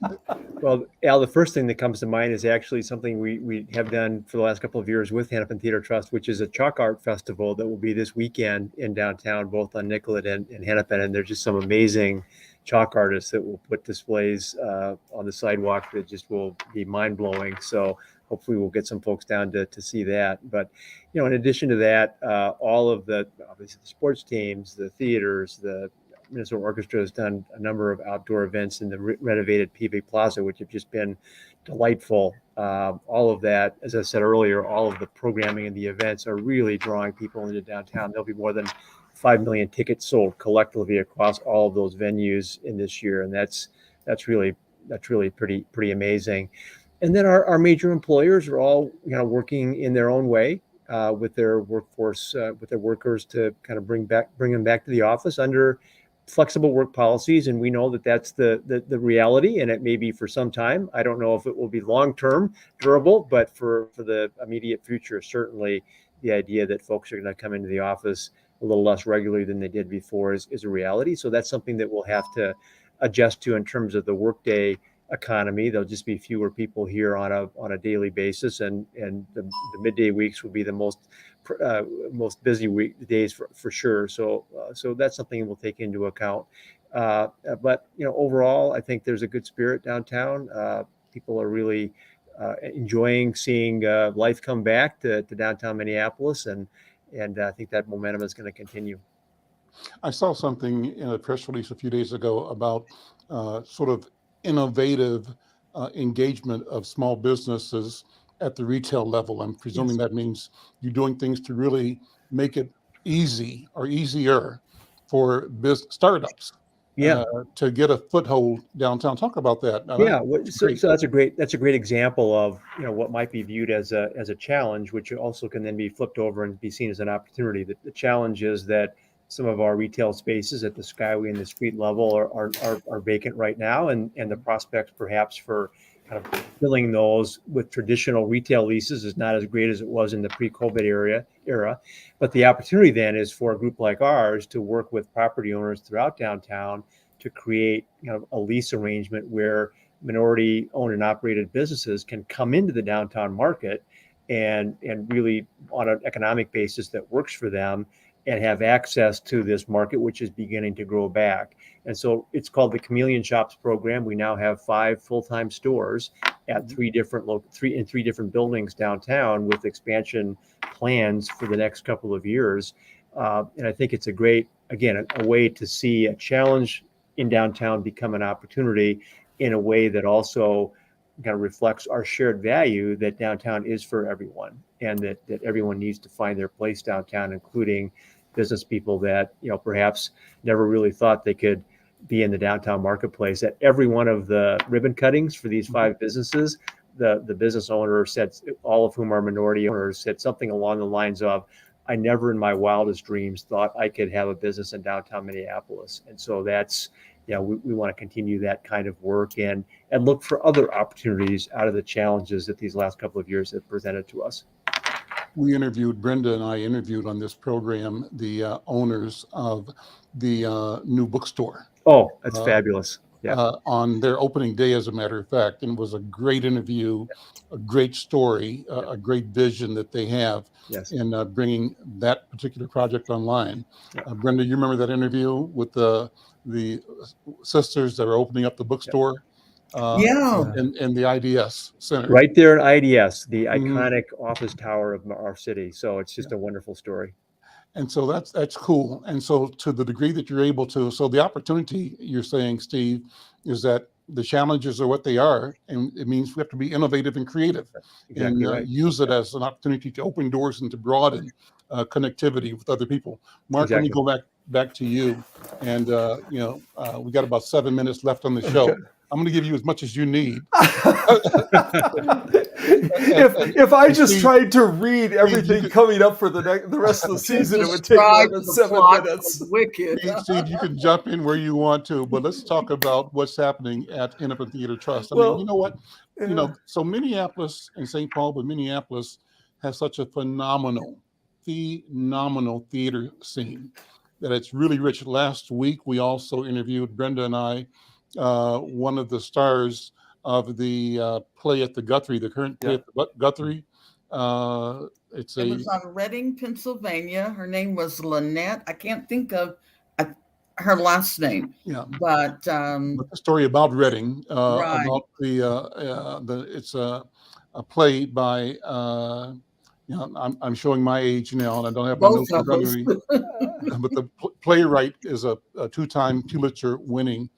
Well, Al, the first thing that comes to mind is actually something we have done for the last couple of years with Hennepin Theater Trust, which is a chalk art festival that will be this weekend in downtown, both on Nicollet and Hennepin. And there's just some amazing chalk artists that will put displays on the sidewalk that just will be mind-blowing. So hopefully we'll get some folks down to see that. But, you know, in addition to that, all of obviously the sports teams, the theaters, the Minnesota Orchestra has done a number of outdoor events in the renovated PV Plaza, which have just been delightful. All of that, as I said earlier, all of the programming and the events are really drawing people into downtown. There'll be more than 5 million tickets sold collectively across all of those venues in this year, and that's really pretty amazing. And then our major employers are all working in their own way with their workforce, with their workers to kind of bring them back to the office under flexible work policies. And we know that that's the reality, and it may be for some time. I don't know if it will be long-term durable, but for the immediate future, certainly the idea that folks are going to come into the office a little less regularly than they did before is a reality. So that's something that we'll have to adjust to in terms of the workday economy. There'll just be fewer people here on a daily basis, and the midday weeks will be the most busy days for sure. So that's something we'll take into account. But overall, I think there's a good spirit downtown. People are really enjoying seeing life come back to downtown Minneapolis, and I think that momentum is going to continue. I saw something in a press release a few days ago about sort of innovative engagement of small businesses at the retail level. I'm presuming that means you're doing things to really make it easy or easier for startups to get a foothold downtown. Talk about that. So that's a great example of what might be viewed as a challenge, which also can then be flipped over and be seen as an opportunity. The challenge is that some of our retail spaces at the Skyway and the street level are vacant right now, and the prospects perhaps for kind of filling those with traditional retail leases is not as great as it was in the pre-COVID era. But the opportunity then is for a group like ours to work with property owners throughout downtown to create a lease arrangement where minority owned and operated businesses can come into the downtown market and really on an economic basis that works for them and have access to this market, which is beginning to grow back. And so it's called the Chameleon Shops program. We now have 5 full-time stores at 3 different buildings downtown with expansion plans for the next couple of years. And I think it's a great, again, a way to see a challenge in downtown become an opportunity in a way that also kind of reflects our shared value that downtown is for everyone, and that everyone needs to find their place downtown, including business people that perhaps never really thought they could be in the downtown marketplace. At every one of the ribbon cuttings for these 5 businesses, the business owner said, all of whom are minority owners, said something along the lines of, "I never in my wildest dreams thought I could have a business in downtown Minneapolis." And so that's, we want to continue that kind of work and look for other opportunities out of the challenges that these last couple of years have presented to us. Brenda and I interviewed on this program the owners of the new bookstore. Oh, that's fabulous. Yeah. On their opening day, as a matter of fact. And it was a great interview, a great story, a great vision that they have in bringing that particular project online. Brenda, you remember that interview with the sisters that are opening up the bookstore? And the IDS Center. Right there at IDS, the iconic office tower of our city. So it's just a wonderful story. And so that's cool. And so to the degree that you're able to, so the opportunity you're saying, Steve, is that the challenges are what they are. And it means we have to be innovative and creative and use it as an opportunity to open doors and to broaden connectivity with other people. Mark, let me go back to you. And, we got about 7 minutes left on the show. I'm going to give you as much as you need. If I just tried to read everything coming up for the rest of the season, it would take more than 7 minutes. Wicked. Steve, you can jump in where you want to, but let's talk about what's happening at Hennepin Theater Trust. I mean, you know what? So Minneapolis and St. Paul, but Minneapolis has such a phenomenal theater scene that it's really rich. Last week, we also interviewed, Brenda and I, one of the stars of the play at the Guthrie, the current play at the Guthrie. It was on Reading, Pennsylvania. Her name was Lynette. I can't think of her last name. Yeah, but the story about Reading, about it's a play by. I'm showing my age now, and I don't have my notes in front of me. But the playwright is a 2-time Pulitzer winning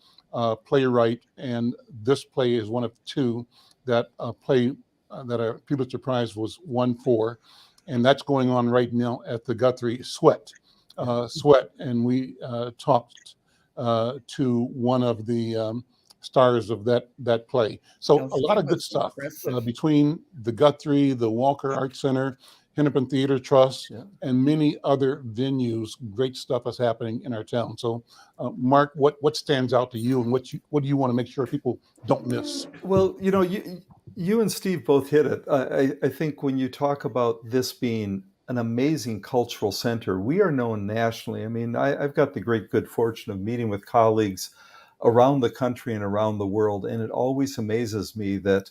playwright, and this play is one of 2 that a Pulitzer Prize was won for, and that's going on right now at the Guthrie. Sweat, and we talked to one of the stars of that play. So a lot of good stuff between the Guthrie, the Walker Art Center, Hennepin Theater Trust, and many other venues. Great stuff is happening in our town. So, Mark, what stands out to you, and what do you want to make sure people don't miss? Well, you and Steve both hit it. I think when you talk about this being an amazing cultural center. We are known nationally. I mean, I've got the great good fortune of meeting with colleagues around the country and around the world, and it always amazes me that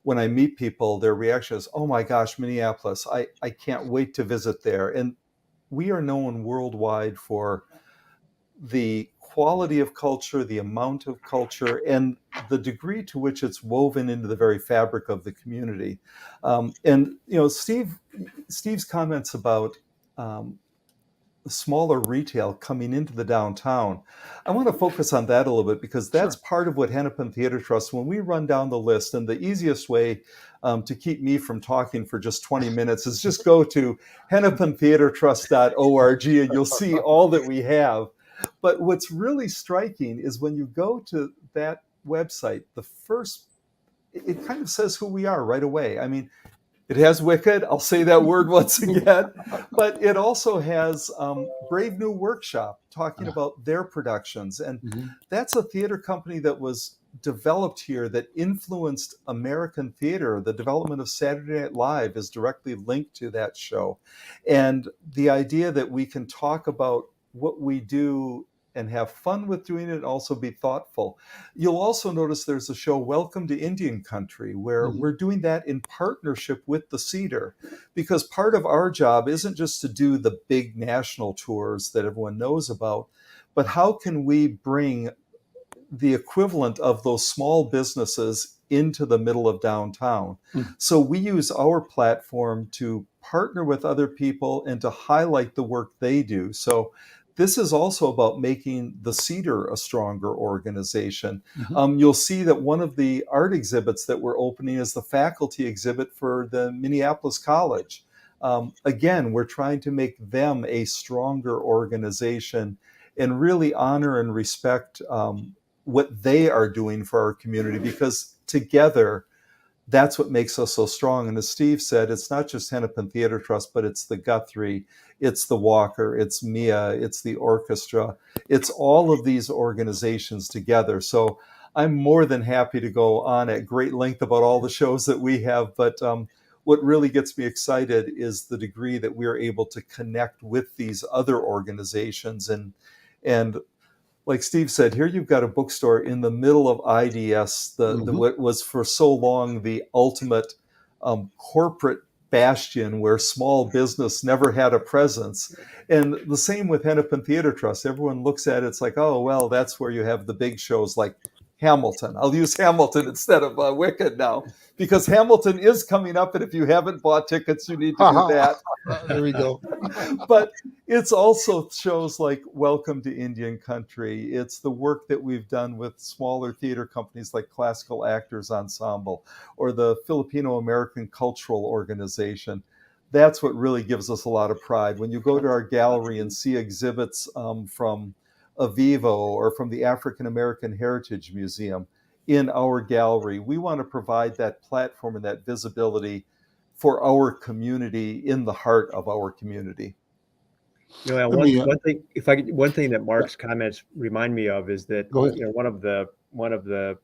when I meet people, their reaction is, "Oh my gosh, Minneapolis, I can't wait to visit there." And we are known worldwide for the quality of culture, the amount of culture, and the degree to which it's woven into the very fabric of the community. And Steve's comments about smaller retail coming into the downtown, I want to focus on that a little bit, because that's part of what Hennepin Theater Trust, when we run down the list, and the easiest way to keep me from talking for just 20 minutes is just go to hennepintheatertrust.org and you'll see all that we have. But what's really striking is when you go to that website, it kind of says who we are right away. I mean, it has Wicked, I'll say that word once again, but it also has Brave New Workshop talking about their productions. And that's a theater company that was developed here that influenced American theater. The development of Saturday Night Live is directly linked to that show. And the idea that we can talk about what we do and have fun with doing it and also be thoughtful. You'll also notice there's a show, Welcome to Indian Country, where we're doing that in partnership with the CEDR, because part of our job isn't just to do the big national tours that everyone knows about, but how can we bring the equivalent of those small businesses into the middle of downtown. So we use our platform to partner with other people and to highlight the work they do. So this is also about making the CEDR a stronger organization. You'll see that one of the art exhibits that we're opening is the faculty exhibit for the Minneapolis College. Again, we're trying to make them a stronger organization and really honor and respect what they are doing for our community, because together, that's what makes us so strong. And as Steve said, it's not just Hennepin Theater Trust, but it's the Guthrie, it's the Walker, it's MIA, it's the orchestra. It's all of these organizations together. So I'm more than happy to go on at great length about all the shows that we have. But what really gets me excited is the degree that we're able to connect with these other organizations. And like Steve said, here you've got a bookstore in the middle of IDS, what was for so long the ultimate corporate bastion where small business never had a presence. And the same with Hennepin Theater Trust. Everyone looks at it, it's like, oh, well, that's where you have the big shows like Hamilton. I'll use Hamilton instead of Wicked now, because Hamilton is coming up, and if you haven't bought tickets, you need to do that. There we go. But it's also shows like Welcome to Indian Country. It's the work that we've done with smaller theater companies like Classical Actors Ensemble or the Filipino American Cultural Organization. That's what really gives us a lot of pride. When you go to our gallery and see exhibits from Avivo or from the African American Heritage Museum in our gallery, we want to provide that platform and that visibility for our community in the heart of our community. You know, one thing that Mark's comments remind me of is that one of the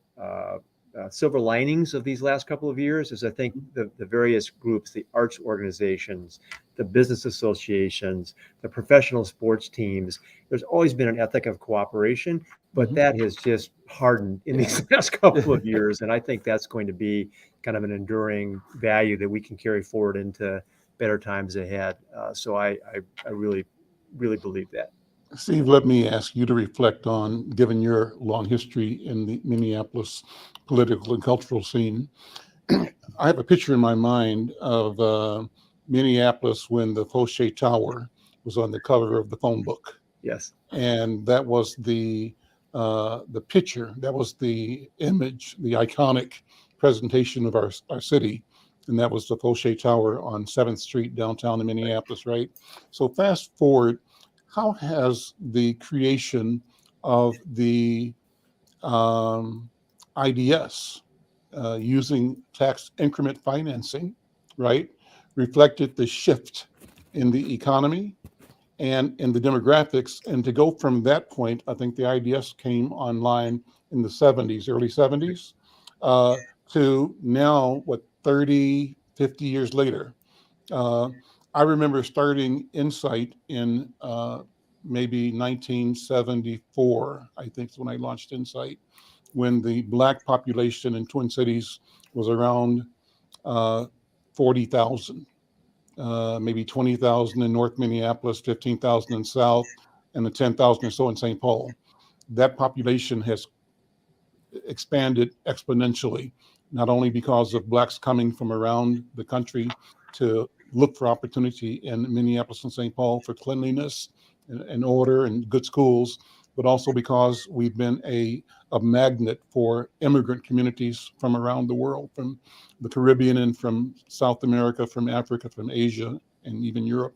silver linings of these last couple of years is I think the various groups, the arts organizations, the business associations, the professional sports teams, there's always been an ethic of cooperation, but that has just hardened in these last couple of years. And I think that's going to be kind of an enduring value that we can carry forward into better times ahead. So I really believe that. Steve, let me ask you to reflect on, given your long history in the Minneapolis political and cultural scene. I have a picture in my mind of Minneapolis when the Fauché Tower was on the cover of the phone book. Yes. And that was the picture, that was the image, the iconic presentation of our city. And that was the Fauché Tower on 7th Street downtown in Minneapolis, right? So fast forward, how has the creation of the IDS using tax increment financing, right, reflected the shift in the economy and in the demographics? And to go from that point, I think the IDS came online in the 70s, early 70s, to now, 30, 50 years later. I remember starting Insight in maybe 1974, I think is when I launched Insight, when the Black population in Twin Cities was around 40,000, maybe 20,000 in North Minneapolis, 15,000 in South, and the 10,000 or so in St. Paul. That population has expanded exponentially, not only because of Blacks coming from around the country to look for opportunity in Minneapolis and St. Paul for cleanliness and order and good schools, but also because we've been a magnet for immigrant communities from around the world, from the Caribbean and from South America, from Africa, from Asia, and even Europe.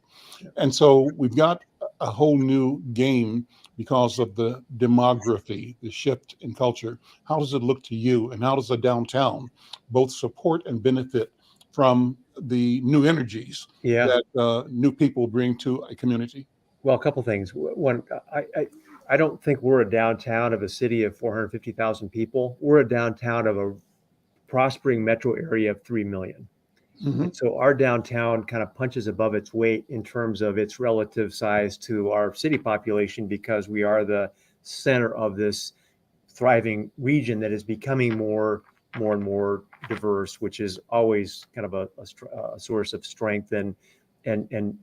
And so we've got a whole new game because of the demography, the shift in culture. How does it look to you, and how does the downtown both support and benefit from the new energies that new people bring to a community? Well, a couple things. One, I don't think we're a downtown of a city of 450,000 people. We're a downtown of a prospering metro area of 3 million. Mm-hmm. And so our downtown kind of punches above its weight in terms of its relative size to our city population, because we are the center of this thriving region that is becoming more and more diverse, which is always kind of a source of strength and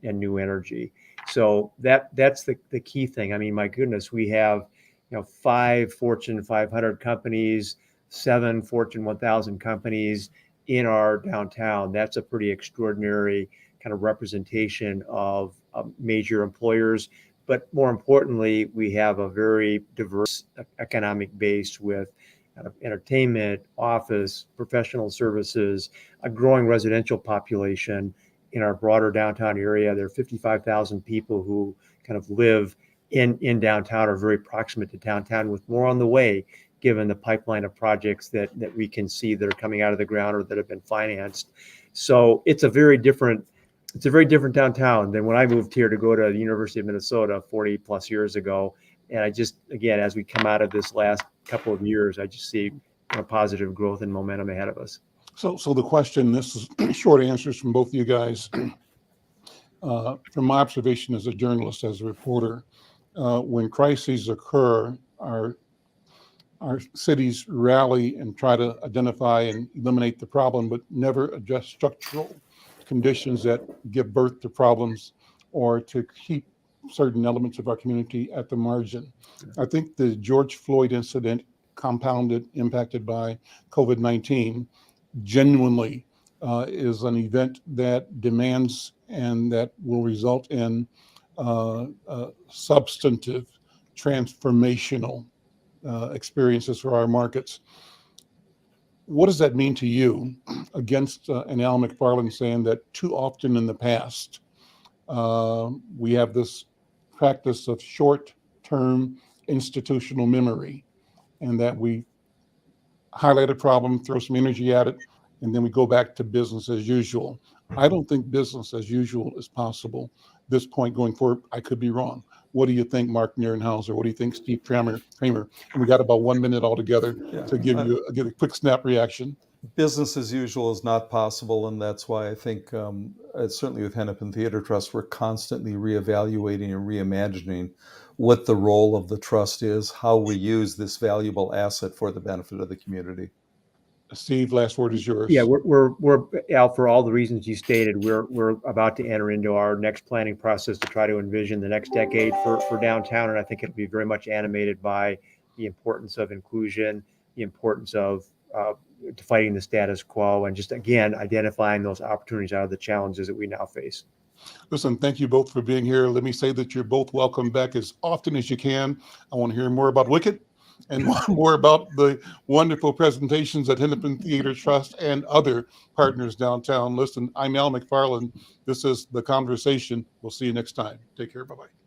new energy. So that's the key thing. I mean, my goodness, we have 5 Fortune 500 companies, 7 Fortune 1000 companies in our downtown. That's a pretty extraordinary kind of representation of major employers. But more importantly, we have a very diverse economic base with kind of entertainment, office, professional services, a growing residential population. In our broader downtown area, there are 55,000 people who kind of live in downtown or very proximate to downtown, with more on the way, given the pipeline of projects that we can see that are coming out of the ground or that have been financed. So it's a very different downtown than when I moved here to go to the University of Minnesota 40 plus years ago. And I just, again, as we come out of this last couple of years, I just see positive growth and momentum ahead of us. So the question, this is short answers from both of you guys. From my observation as a journalist, as a reporter, when crises occur, our cities rally and try to identify and eliminate the problem, but never address structural conditions that give birth to problems or to keep certain elements of our community at the margin. I think the George Floyd incident, impacted by COVID-19, genuinely is an event that demands and that will result in substantive, transformational experiences for our markets. What does that mean to you against an Al McFarlane saying that too often in the past, we have this practice of short-term institutional memory, and that we highlight a problem, throw some energy at it, and then we go back to business as usual. I don't think business as usual is possible this point going forward. I could be wrong. What do you think, Mark Nierenhauser? What do you think, Steve Kramer? And we got about 1 minute altogether to give you a quick snap reaction. Business as usual is not possible, and that's why I think, certainly with Hennepin Theater Trust, we're constantly reevaluating and reimagining what the role of the trust is, how we use this valuable asset for the benefit of the community. Steve, last word is yours. Yeah, we're Al, for all the reasons you stated, we're about to enter into our next planning process to try to envision the next decade for downtown, and I think it'll be very much animated by the importance of inclusion, the importance of fighting the status quo, and just, again, identifying those opportunities out of the challenges that we now face. Listen, thank you both for being here. Let me say that you're both welcome back as often as you can. I want to hear more about Wicked and more about the wonderful presentations at Hennepin Theater Trust and other partners downtown. Listen, I'm Al McFarlane. This is The Conversation. We'll see you next time. Take care. Bye-bye.